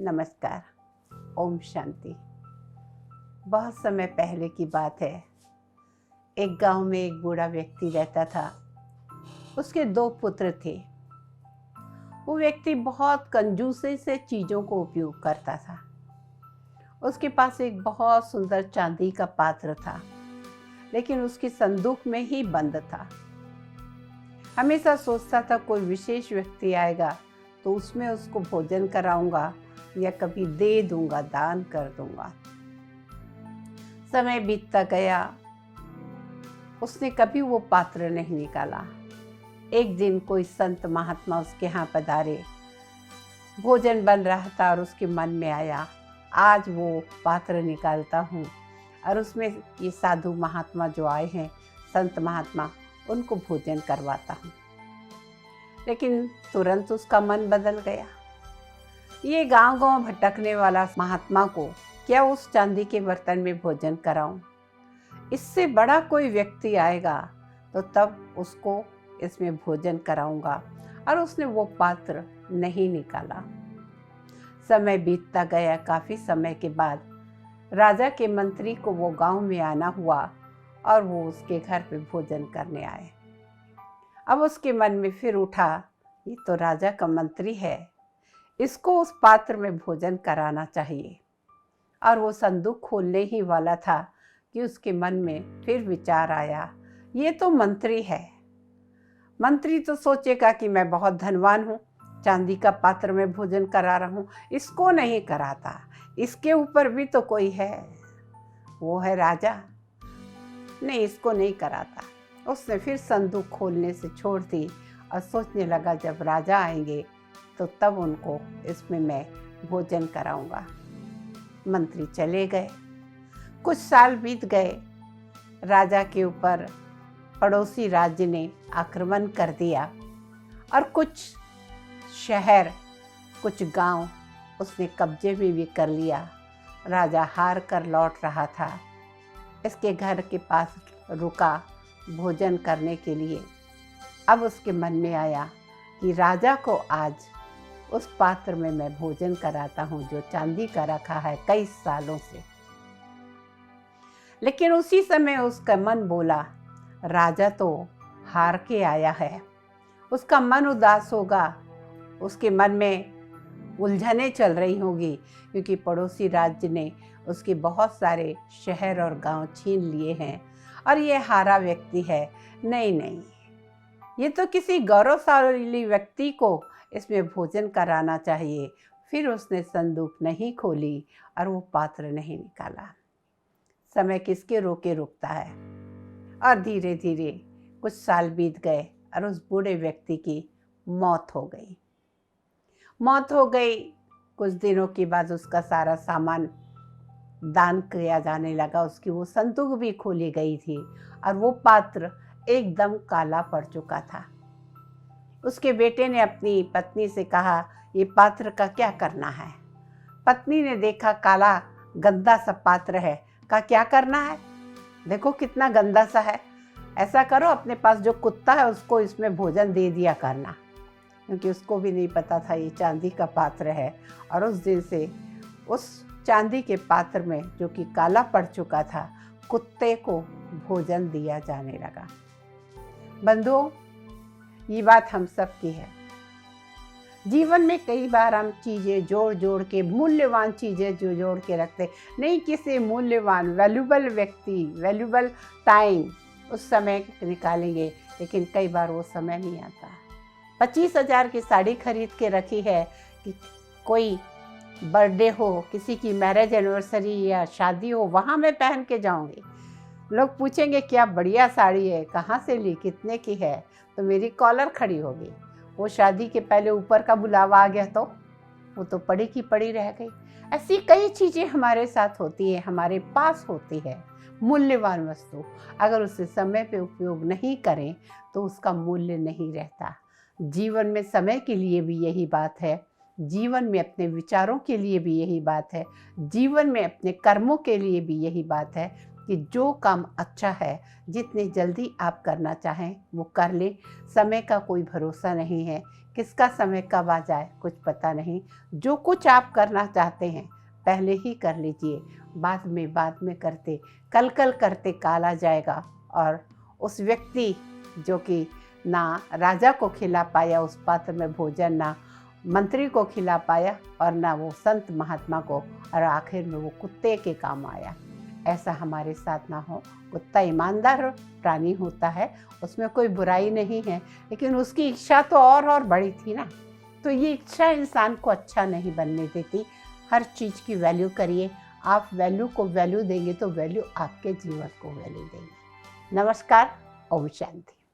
नमस्कार। ओम शांति। बहुत समय पहले की बात है। एक गांव में एक बूढ़ा व्यक्ति रहता था। उसके 2 पुत्र थे। वो व्यक्ति बहुत कंजूसी से चीज़ों को उपयोग करता था। उसके पास एक बहुत सुंदर चांदी का पात्र था, लेकिन उसकी संदूक में ही बंद था। हमेशा सोचता था कोई विशेष व्यक्ति आएगा तो उसमें उसको भोजन कराऊंगा या कभी दे दूंगा, दान कर दूंगा। समय बीतता गया, उसने कभी वो पात्र नहीं निकाला। एक दिन कोई संत महात्मा उसके यहाँ पधारे। भोजन बन रहा था और उसके मन में आया, आज वो पात्र निकालता हूँ और उसमें ये साधु महात्मा जो आए हैं, संत महात्मा, उनको भोजन करवाता हूँ। लेकिन तुरंत उसका मन बदल गया। ये गांव-गांव भटकने वाला महात्मा को क्या उस चांदी के बर्तन में भोजन कराऊं? इससे बड़ा कोई व्यक्ति आएगा तो तब उसको इसमें भोजन कराऊंगा। और उसने वो पात्र नहीं निकाला। समय बीतता गया। काफ़ी समय के बाद राजा के मंत्री को वो गांव में आना हुआ और वो उसके घर पे भोजन करने आए। अब उसके मन में फिर उठा, ये तो राजा का मंत्री है, इसको उस पात्र में भोजन कराना चाहिए। और वो संदूक खोलने ही वाला था कि उसके मन में फिर विचार आया, ये तो मंत्री है। मंत्री तो सोचेगा कि मैं बहुत धनवान हूँ, चांदी का पात्र में भोजन करा रहा हूँ, इसको नहीं कराता, इसके ऊपर भी तो कोई है, वो है राजा, नहीं इसको नहीं कराता। उसने फिर संदूक खोलने से छोड़ दी और सोचने लगा, जब राजा आएंगे तो तब उनको इसमें मैं भोजन कराऊंगा। मंत्री चले गए। कुछ साल बीत गए। राजा के ऊपर पड़ोसी राज्य ने आक्रमण कर दिया और कुछ शहर, कुछ गांव उसने कब्जे में भी कर लिया। राजा हार कर लौट रहा था। इसके घर के पास रुका भोजन करने के लिए। अब उसके मन में आया कि राजा को आज उस पात्र में मैं भोजन कराता हूँ जो चांदी का रखा है कई सालों से। लेकिन उसी समय उसका मन बोला, राजा तो हार के आया है, उसका मन उदास होगा, उसके मन में उलझनें चल रही होगी, क्योंकि पड़ोसी राज्य ने उसके बहुत सारे शहर और गांव छीन लिए हैं और ये हारा व्यक्ति है। नहीं, ये तो किसी गौरवशाली व्यक्ति को इसमें भोजन कराना चाहिए। फिर उसने संदूक नहीं खोली और वो पात्र नहीं निकाला। समय किसके रोके रुकता है। और धीरे धीरे कुछ साल बीत गए और उस बूढ़े व्यक्ति की मौत हो गई। कुछ दिनों के बाद उसका सारा सामान दान किया जाने लगा। उसकी वो संदूक भी खोली गई थी और वो पात्र एकदम काला पड़ चुका था। उसके बेटे ने अपनी पत्नी से कहा, ये पात्र का क्या करना है? पत्नी ने देखा काला गंदा सा पात्र है, कहा क्या करना है, देखो कितना गंदा सा है, ऐसा करो अपने पास जो कुत्ता है उसको इसमें भोजन दे दिया करना। क्योंकि उसको भी नहीं पता था ये चांदी का पात्र है। और उस दिन से उस चांदी के पात्र में, जो कि काला पड़ चुका था, कुत्ते को भोजन दिया जाने लगा। बंधुओं, ये बात हम सब की है। जीवन में कई बार हम चीज़ें जोड़ के, मूल्यवान चीज़ें जो जोड़ के रखते, नहीं किसी मूल्यवान वैल्यूबल व्यक्ति, वैल्यूबल टाइम उस समय निकालेंगे, लेकिन कई बार वो समय नहीं आता। 25,000 की साड़ी खरीद के रखी है कि कोई बर्थडे हो, किसी की मैरिज एनिवर्सरी या शादी हो, वहाँ मैं पहन के जाऊँगी। लोग पूछेंगे क्या बढ़िया साड़ी है, कहाँ से ली, कितने की है, तो मेरी कॉलर खड़ी होगी। वो शादी के पहले ऊपर का बुलावा आ गया तो वो तो पड़ी की पड़ी रह गई। ऐसी कई चीज़ें हमारे साथ होती है, हमारे पास होती है मूल्यवान वस्तु। अगर उसे समय पे उपयोग नहीं करें तो उसका मूल्य नहीं रहता। जीवन में समय के लिए भी यही बात है, जीवन में अपने विचारों के लिए भी यही बात है, जीवन में अपने कर्मों के लिए भी यही बात है कि जो काम अच्छा है, जितनी जल्दी आप करना चाहें वो कर लें। समय का कोई भरोसा नहीं है किसका समय कब आ जाए कुछ पता नहीं। जो कुछ आप करना चाहते हैं पहले ही कर लीजिए, बाद में करते कल करते काल आ जाएगा। और उस व्यक्ति जो कि ना राजा को खिला पाया उस पात्र में भोजन, ना मंत्री को खिला पाया और ना वो संत महात्मा को, और आखिर में वो कुत्ते के काम आया। ऐसा हमारे साथ ना हो। कुत्ता ईमानदार प्राणी होता है, उसमें कोई बुराई नहीं है, लेकिन उसकी इच्छा तो और बड़ी थी ना। तो ये इच्छा इंसान को अच्छा नहीं बनने देती। हर चीज़ की वैल्यू करिए। आप वैल्यू को वैल्यू देंगे तो वैल्यू आपके जीवन को वैल्यू देंगे। नमस्कार। ओम शांति।